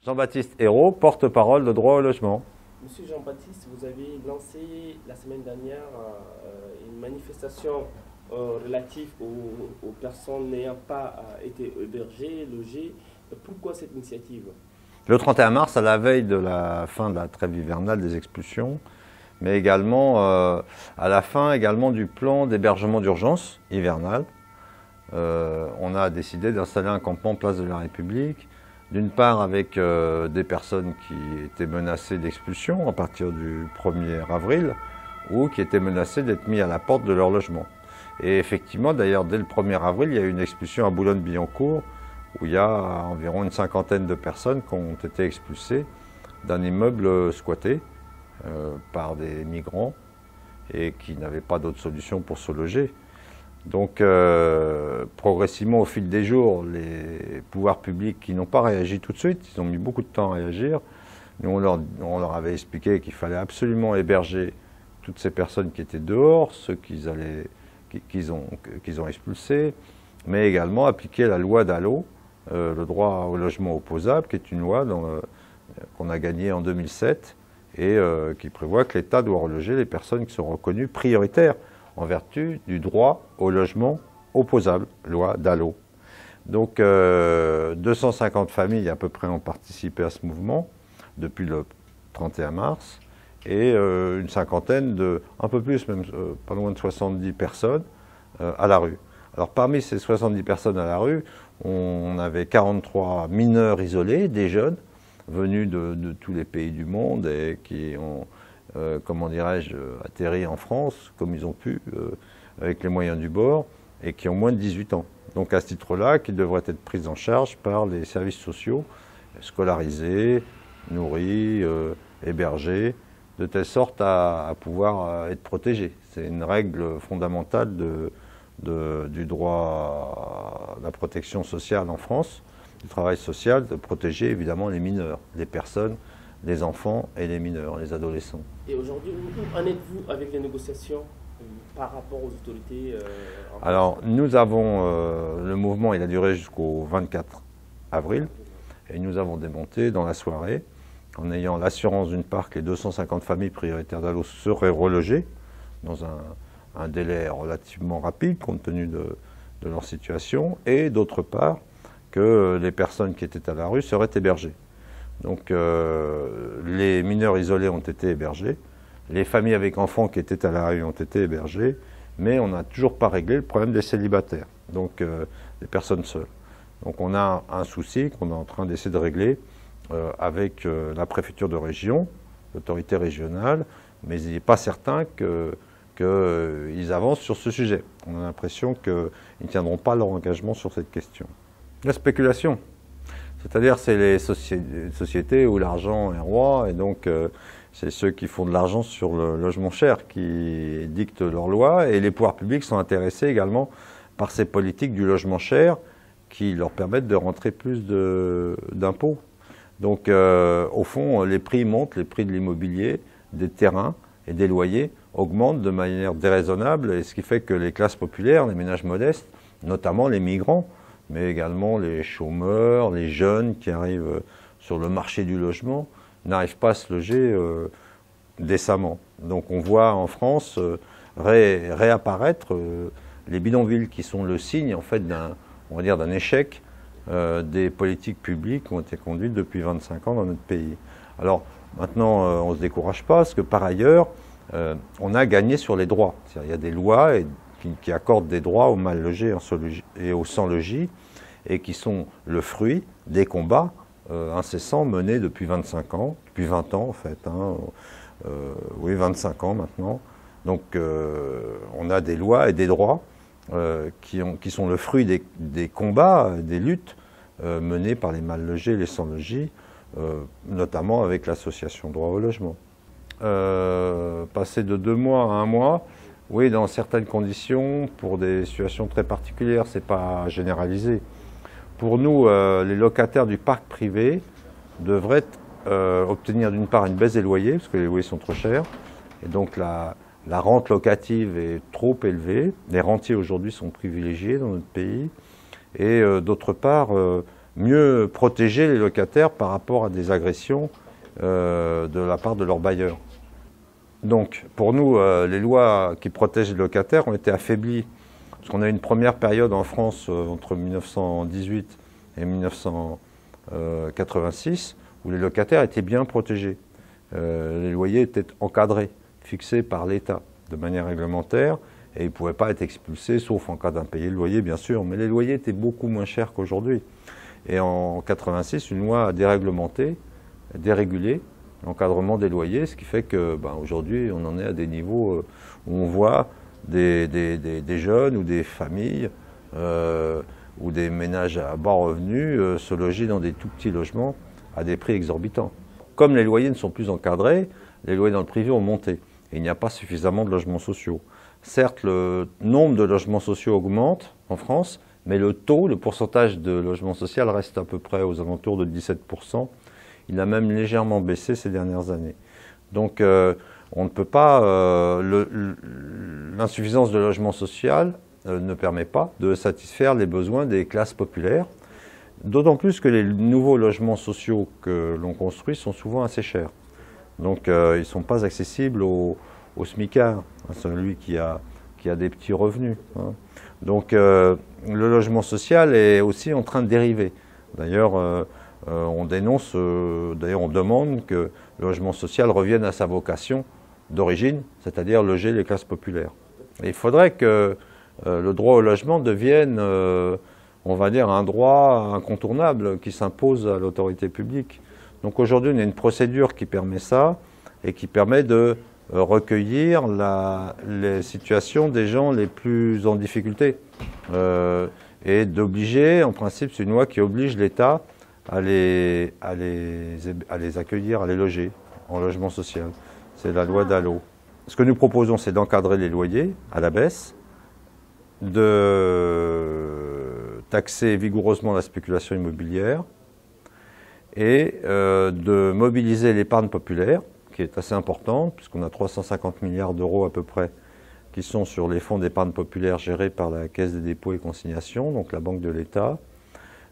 Jean-Baptiste Hérault, porte-parole de droit au logement. Monsieur Jean-Baptiste, vous avez lancé la semaine dernière une manifestation relative aux personnes n'ayant pas été hébergées, logées. Pourquoi cette initiative? Le 31 mars, à la veille de la fin de la trêve hivernale des expulsions, mais également à la fin également du plan d'hébergement d'urgence hivernal, on a décidé d'installer un campement place de la République, d'une part avec des personnes qui étaient menacées d'expulsion à partir du 1er avril ou qui étaient menacées d'être mis à la porte de leur logement. Et effectivement, d'ailleurs, dès le 1er avril, il y a eu une expulsion à Boulogne-Billancourt où il y a environ une cinquantaine de personnes qui ont été expulsées d'un immeuble squatté par des migrants et qui n'avaient pas d'autre solution pour se loger. Donc progressivement au fil des jours, les pouvoirs publics qui n'ont pas réagi tout de suite, ils ont mis beaucoup de temps à réagir. Nous on leur avait expliqué qu'il fallait absolument héberger toutes ces personnes qui étaient dehors, ceux qu'ils ont expulsés, mais également appliquer la loi DALO, le droit au logement opposable, qui est une loi qu'on a gagnée en 2007 et qui prévoit que l'État doit reloger les personnes qui sont reconnues prioritaires en vertu du droit au logement opposable, loi DALO. Donc 250 familles à peu près ont participé à ce mouvement depuis le 31 mars et une cinquantaine un peu plus, même pas loin de 70 personnes à la rue. Alors parmi ces 70 personnes à la rue, on avait 43 mineurs isolés, des jeunes, venus de tous les pays du monde et qui ont, comment dirais-je, atterri en France, comme ils ont pu, avec les moyens du bord, et qui ont moins de 18 ans. Donc à ce titre-là, qui devraient être pris en charge par les services sociaux, scolarisés, nourris, hébergés, de telle sorte à pouvoir être protégés. C'est une règle fondamentale du droit à la protection sociale en France, du travail social, de protéger évidemment les mineurs, les personnes, les enfants et les mineurs, les adolescents. Et aujourd'hui, où en êtes-vous avec les négociations par rapport aux autorités Alors, nous avons, le mouvement il a duré jusqu'au 24 avril, et nous avons démonté dans la soirée, en ayant l'assurance d'une part que les 250 familles prioritaires d'ALO seraient relogées dans un délai relativement rapide compte tenu de leur situation, et d'autre part que les personnes qui étaient à la rue seraient hébergées. Donc les mineurs isolés ont été hébergés, les familles avec enfants qui étaient à la rue ont été hébergées, mais on n'a toujours pas réglé le problème des célibataires, donc des personnes seules. Donc on a un souci qu'on est en train d'essayer de régler avec la préfecture de région, l'autorité régionale, mais il n'est pas certain qu'ils avancent sur ce sujet. On a l'impression qu'ils ne tiendront pas leur engagement sur cette question. La spéculation, c'est-à-dire c'est les sociétés où l'argent est roi, et donc c'est ceux qui font de l'argent sur le logement cher qui dictent leurs lois, et les pouvoirs publics sont intéressés également par ces politiques du logement cher qui leur permettent de rentrer plus d'impôts. Donc au fond, les prix montent, les prix de l'immobilier, des terrains et des loyers augmentent de manière déraisonnable, et ce qui fait que les classes populaires, les ménages modestes, notamment les migrants, mais également les chômeurs, les jeunes qui arrivent sur le marché du logement, n'arrivent pas à se loger décemment. Donc on voit en France réapparaître les bidonvilles qui sont le signe en fait d'un échec des politiques publiques qui ont été conduites depuis 25 ans dans notre pays. Alors maintenant on ne se décourage pas parce que par ailleurs on a gagné sur les droits. Il y a des lois qui accordent des droits aux mal logés et aux sans logis, et qui sont le fruit des combats incessants menés depuis 25 ans, depuis 20 ans en fait, oui, 25 ans maintenant. Donc on a des lois et des droits qui sont le fruit des combats, des luttes menées par les mal logés et les sans logis, notamment avec l'association Droit au logement. Passer de 2 mois à 1 mois, oui, dans certaines conditions, pour des situations très particulières, c'est pas généralisé. Pour nous, les locataires du parc privé devraient obtenir d'une part une baisse des loyers, parce que les loyers sont trop chers, et donc la rente locative est trop élevée. Les rentiers aujourd'hui sont privilégiés dans notre pays, et d'autre part, mieux protéger les locataires par rapport à des agressions de la part de leurs bailleurs. Donc, pour nous, les lois qui protègent les locataires ont été affaiblies. Parce qu'on a eu une première période en France entre 1918 et 1986 où les locataires étaient bien protégés. Les loyers étaient encadrés, fixés par l'État de manière réglementaire et ils ne pouvaient pas être expulsés, sauf en cas d'impayé de loyer, bien sûr. Mais les loyers étaient beaucoup moins chers qu'aujourd'hui. Et en 1986, une loi a dérégulé l'encadrement des loyers, ce qui fait que aujourd'hui, on en est à des niveaux où on voit des jeunes ou des familles ou des ménages à bas revenus se loger dans des tout petits logements à des prix exorbitants. Comme les loyers ne sont plus encadrés, les loyers dans le privé ont monté. Et il n'y a pas suffisamment de logements sociaux. Certes, le nombre de logements sociaux augmente en France, mais le pourcentage de logements sociaux reste à peu près aux alentours de 17%. Il a même légèrement baissé ces dernières années. Donc on ne peut pas, l'insuffisance de logement social ne permet pas de satisfaire les besoins des classes populaires, d'autant plus que les nouveaux logements sociaux que l'on construit sont souvent assez chers. Donc ils ne sont pas accessibles au smicard, à celui qui a des petits revenus. Hein. Donc le logement social est aussi en train de dériver. D'ailleurs, on dénonce, on demande que le logement social revienne à sa vocation d'origine, c'est-à-dire loger les classes populaires. Et il faudrait que le droit au logement devienne, on va dire, un droit incontournable qui s'impose à l'autorité publique. Donc aujourd'hui, on a une procédure qui permet ça et qui permet de recueillir les situations des gens les plus en difficulté et d'obliger, en principe, c'est une loi qui oblige l'État à les accueillir, à les loger en logement social. C'est la loi Dallot. Ce que nous proposons, c'est d'encadrer les loyers à la baisse, de taxer vigoureusement la spéculation immobilière et de mobiliser l'épargne populaire, qui est assez importante, puisqu'on a 350 milliards d'euros à peu près qui sont sur les fonds d'épargne populaire gérés par la Caisse des dépôts et consignations, donc la Banque de l'État,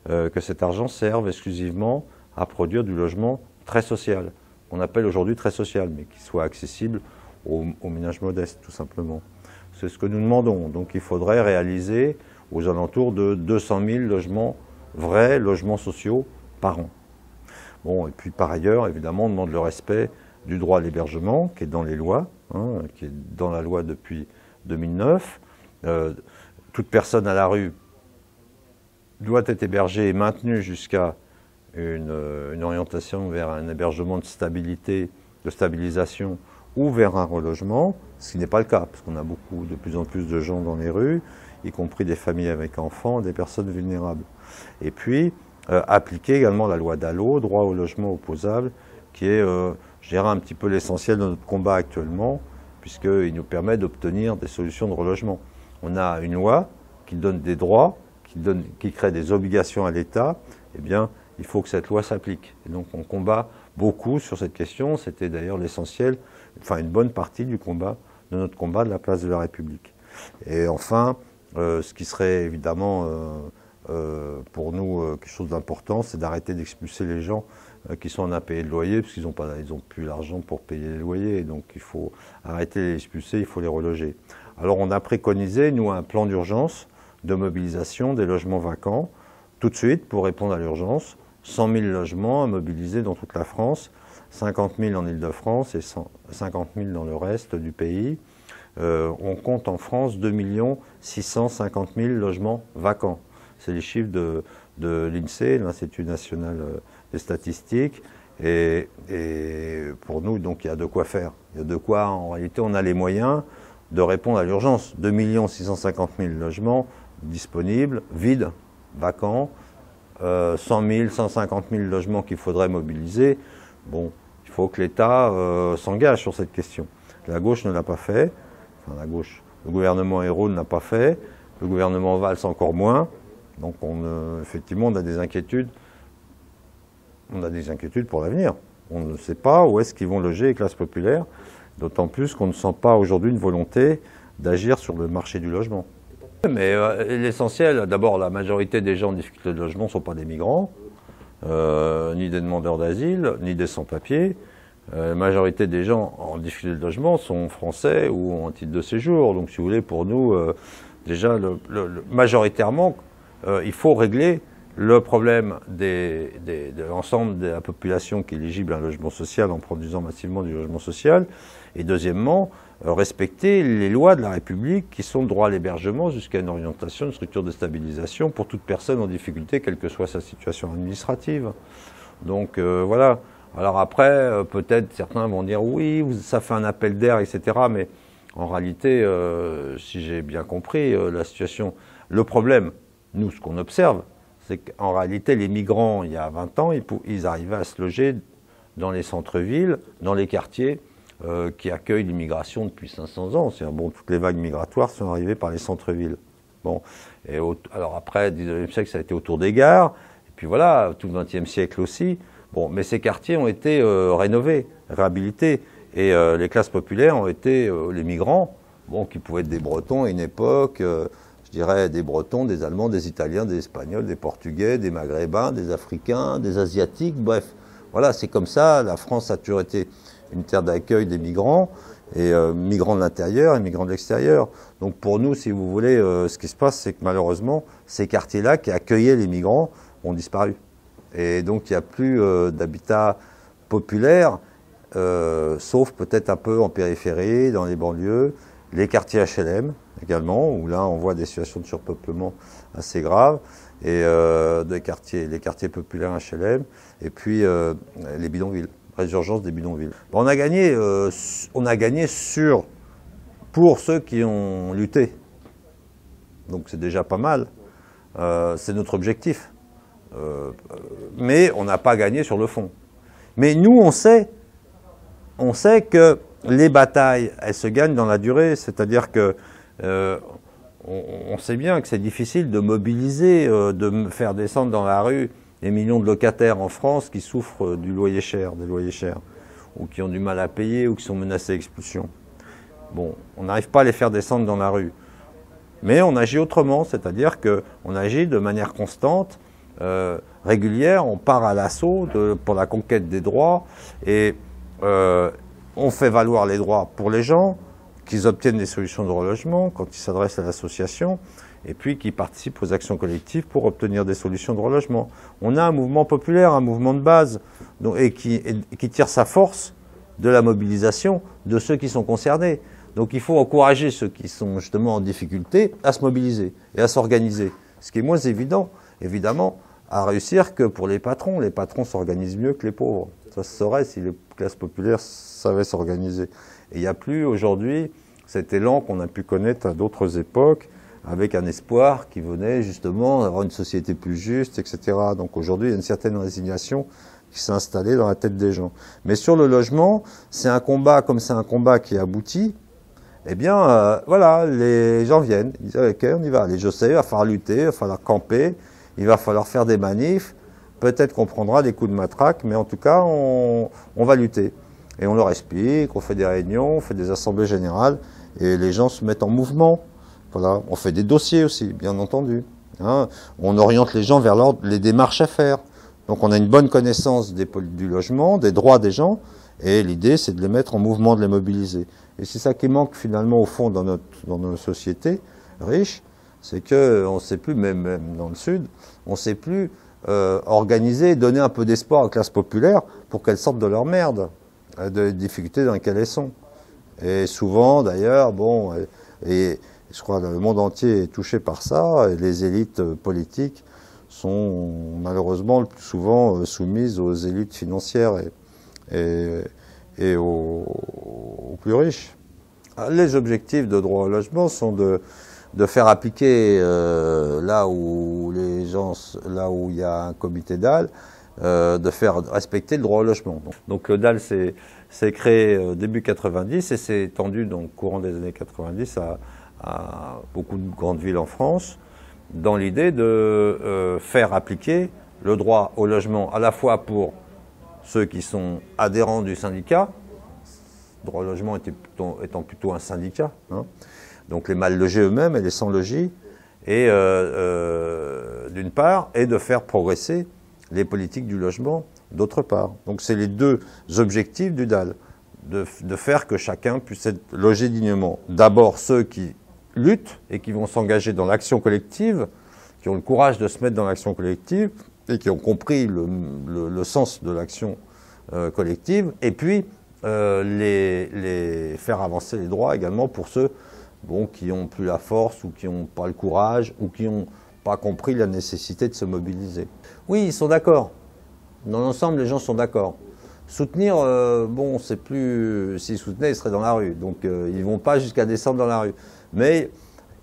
que cet argent serve exclusivement à produire du logement très social, qu'on appelle aujourd'hui très social, mais qui soit accessible aux ménages modestes, tout simplement. C'est ce que nous demandons. Donc il faudrait réaliser aux alentours de 200 000 logements, vrais logements sociaux par an. Bon, et puis par ailleurs, évidemment, on demande le respect du droit à l'hébergement, qui est dans les lois, hein, qui est dans la loi depuis 2009. Toute personne à la rue doit être hébergée et maintenue jusqu'à une orientation vers un hébergement de stabilité, de stabilisation ou vers un relogement, ce qui n'est pas le cas, parce qu'on a de plus en plus de gens dans les rues, y compris des familles avec enfants, des personnes vulnérables. Et puis, appliquer également la loi Dallot, droit au logement opposable, qui est, je dirais, un petit peu l'essentiel de notre combat actuellement, puisqu'il nous permet d'obtenir des solutions de relogement. On a une loi qui donne des droits, qui crée des obligations à l'État, eh bien, il faut que cette loi s'applique. Et donc, on combat beaucoup sur cette question. C'était d'ailleurs l'essentiel, enfin, une bonne partie de notre combat de la place de la République. Et enfin, ce qui serait évidemment pour nous quelque chose d'important, c'est d'arrêter d'expulser les gens qui sont en impayés de loyer, parce qu'ils n'ont plus l'argent pour payer les loyers. Donc il faut arrêter de les expulser, il faut les reloger. Alors on a préconisé, nous, un plan d'urgence de mobilisation des logements vacants, tout de suite, pour répondre à l'urgence. 100 000 logements à mobiliser dans toute la France, 50 000 en Île-de-France et 50 000 dans le reste du pays. On compte en France 2 650 000 logements vacants. C'est les chiffres de l'INSEE, l'Institut national des statistiques. Et pour nous, donc, il y a de quoi faire. Il y a de quoi, en réalité, on a les moyens de répondre à l'urgence. 2 650 000 logements disponibles, vides, vacants, 100 000, 150 000 logements qu'il faudrait mobiliser. Bon, il faut que l'État s'engage sur cette question. La gauche ne l'a pas fait, enfin la gauche, le gouvernement Ayrault ne l'a pas fait, le gouvernement Valls encore moins. Donc effectivement, on a des inquiétudes. On a des inquiétudes pour l'avenir. On ne sait pas où est-ce qu'ils vont loger les classes populaires, d'autant plus qu'on ne sent pas aujourd'hui une volonté d'agir sur le marché du logement. Mais l'essentiel, d'abord, la majorité des gens en difficulté de logement ne sont pas des migrants, ni des demandeurs d'asile, ni des sans-papiers. La majorité des gens en difficulté de logement sont français ou en titre de séjour. Donc, si vous voulez, pour nous, déjà, majoritairement, il faut régler le problème de l'ensemble de la population qui est éligible à un logement social en produisant massivement du logement social. Et deuxièmement, respecter les lois de la République qui sont le droit à l'hébergement jusqu'à une orientation, une structure de stabilisation pour toute personne en difficulté, quelle que soit sa situation administrative. Donc voilà. Alors après, peut-être certains vont dire oui, ça fait un appel d'air, etc. Mais en réalité, si j'ai bien compris la situation, le problème, nous, ce qu'on observe, c'est qu'en réalité, les migrants, il y a 20 ans, ils arrivaient à se loger dans les centres-villes, dans les quartiers qui accueillent l'immigration depuis 500 ans. Bon, toutes les vagues migratoires sont arrivées par les centres-villes. Bon, alors après, le 19e siècle, ça a été autour des gares, et puis voilà, tout le 20e siècle aussi. Bon, mais ces quartiers ont été rénovés, réhabilités, et les classes populaires ont été les migrants, bon, qui pouvaient être des Bretons à une époque, je dirais des Bretons, des Allemands, des Italiens, des Espagnols, des Portugais, des Maghrébins, des Africains, des Asiatiques, bref. Voilà, c'est comme ça, la France a toujours été une terre d'accueil des migrants, et migrants de l'intérieur et migrants de l'extérieur. Donc pour nous, si vous voulez, ce qui se passe, c'est que malheureusement, ces quartiers-là qui accueillaient les migrants ont disparu. Et donc il n'y a plus d'habitat populaire, sauf peut-être un peu en périphérie, dans les banlieues, les quartiers HLM également, où là on voit des situations de surpeuplement assez graves, et les quartiers populaires HLM, et puis les bidonvilles, résurgence des bidonvilles. On a gagné pour ceux qui ont lutté, donc c'est déjà pas mal, c'est notre objectif. Mais on n'a pas gagné sur le fond. Mais nous, on sait que les batailles, elles se gagnent dans la durée. C'est-à-dire que on sait bien que c'est difficile de mobiliser, de faire descendre dans la rue des millions de locataires en France qui souffrent du loyer cher, des loyers chers, ou qui ont du mal à payer, ou qui sont menacés d'expulsion. Bon, on n'arrive pas à les faire descendre dans la rue. Mais on agit autrement, c'est-à-dire qu'on agit de manière constante, régulière, on part à l'assaut pour la conquête des droits et on fait valoir les droits pour les gens, qu'ils obtiennent des solutions de relogement quand ils s'adressent à l'association et puis qu'ils participent aux actions collectives pour obtenir des solutions de relogement. On a un mouvement populaire, un mouvement de base et qui tire sa force de la mobilisation de ceux qui sont concernés. Donc il faut encourager ceux qui sont justement en difficulté à se mobiliser et à s'organiser. Ce qui est moins évident, évidemment, à réussir que pour les patrons. Les patrons s'organisent mieux que les pauvres. Ça se saurait si les classes populaires savaient s'organiser. Et il n'y a plus aujourd'hui cet élan qu'on a pu connaître à d'autres époques, avec un espoir qui venait justement d'avoir une société plus juste, etc. Donc aujourd'hui, il y a une certaine résignation qui s'est installée dans la tête des gens. Mais sur le logement, c'est un combat, comme c'est un combat qui aboutit, eh bien, voilà, les gens viennent, ils disent, ok, on y va. Allez, je sais, il va falloir lutter, il va falloir camper, il va falloir faire des manifs, peut-être qu'on prendra des coups de matraque, mais en tout cas, on va lutter. Et on leur explique, on fait des réunions, on fait des assemblées générales, et les gens se mettent en mouvement. Voilà, on fait des dossiers aussi, bien entendu. Hein. On oriente les gens vers les démarches à faire. Donc on a une bonne connaissance du logement, des droits des gens, et l'idée c'est de les mettre en mouvement, de les mobiliser. Et c'est ça qui manque finalement au fond dans nos sociétés riches, c'est qu'on ne sait plus, même dans le Sud, on ne sait plus organiser, donner un peu d'espoir aux classes populaires pour qu'elles sortent de leur merde, des difficultés dans lesquelles elles sont. Et souvent d'ailleurs, bon, et je crois que le monde entier est touché par ça, et les élites politiques sont malheureusement le plus souvent soumises aux élites financières et aux plus riches. Les objectifs de droit au logement sont de faire appliquer là où il y a un comité DAL, de faire respecter le droit au logement. Donc le DAL s'est créé début 90 et s'est étendu donc courant des années 90 à beaucoup de grandes villes en France, dans l'idée de faire appliquer le droit au logement à la fois pour ceux qui sont adhérents du syndicat, le droit au logement étant plutôt un syndicat, hein, donc les mal logés eux-mêmes et les sans logis, et d'une part, et de faire progresser les politiques du logement d'autre part. Donc c'est les deux objectifs du DAL, de faire que chacun puisse être logé dignement. D'abord ceux qui luttent et qui vont s'engager dans l'action collective, qui ont le courage de se mettre dans l'action collective et qui ont compris le sens de l'action collective, et puis les faire avancer les droits également pour ceux qui n'ont plus la force ou qui n'ont pas le courage ou qui n'ont pas compris la nécessité de se mobiliser. Oui, ils sont d'accord. Dans l'ensemble, les gens sont d'accord. Soutenir, c'est plus... S'ils soutenaient, ils seraient dans la rue. Donc, ils ne vont pas jusqu'à descendre dans la rue. Mais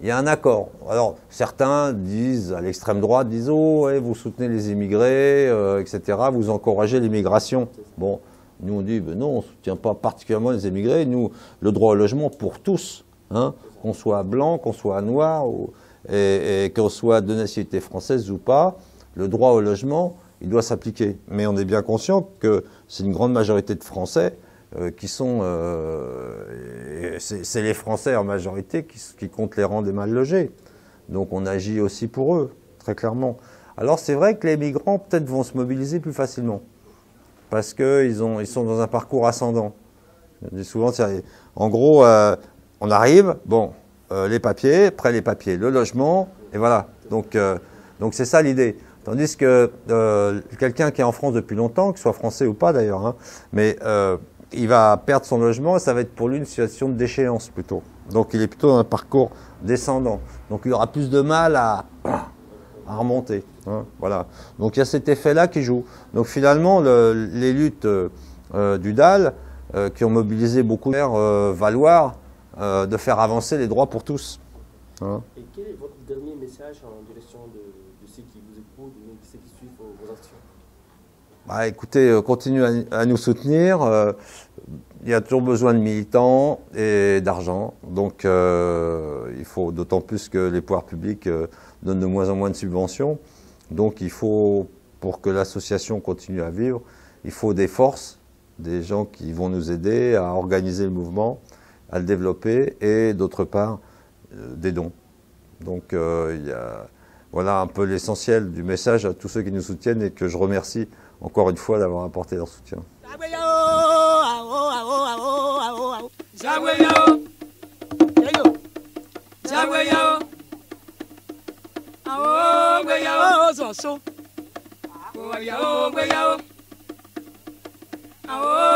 il y a un accord. Alors, certains disent, à l'extrême droite, disent « Oh, ouais, vous soutenez les immigrés, etc. Vous encouragez l'immigration. » Bon, nous, on dit « Non, on ne soutient pas particulièrement les immigrés. Nous, le droit au logement pour tous, hein, qu'on soit blanc, qu'on soit noir, et qu'on soit de nationalité française ou pas, le droit au logement, il doit s'appliquer. Mais on est bien conscient que c'est une grande majorité de Français qui sont... c'est les Français en majorité qui comptent les rangs des mal logés. Donc on agit aussi pour eux, très clairement. Alors c'est vrai que les migrants peut-être vont se mobiliser plus facilement, parce qu'ils sont dans un parcours ascendant. Je dis souvent, en gros, on arrive, les papiers, après les papiers, le logement, et voilà. Donc c'est ça l'idée. Tandis que quelqu'un qui est en France depuis longtemps, qu'il soit français ou pas d'ailleurs, hein, mais il va perdre son logement et ça va être pour lui une situation de déchéance plutôt. Donc il est plutôt dans un parcours descendant. Donc il aura plus de mal à remonter. Hein, voilà. Donc il y a cet effet-là qui joue. Donc finalement, les luttes du DAL qui ont mobilisé beaucoup de faire valoir de faire avancer les droits pour tous. Hein. Et quel est votre dernier message en direction de ceux qui vous écoutent, de ceux qui suivent vos actions? Écoutez, continuez à nous soutenir. Il y a toujours besoin de militants et d'argent. Donc il faut, d'autant plus que les pouvoirs publics donnent de moins en moins de subventions. Donc il faut, pour que l'association continue à vivre, il faut des forces, des gens qui vont nous aider à organiser le mouvement, à le développer, et d'autre part, des dons. Donc voilà un peu l'essentiel du message à tous ceux qui nous soutiennent et que je remercie encore une fois d'avoir apporté leur soutien.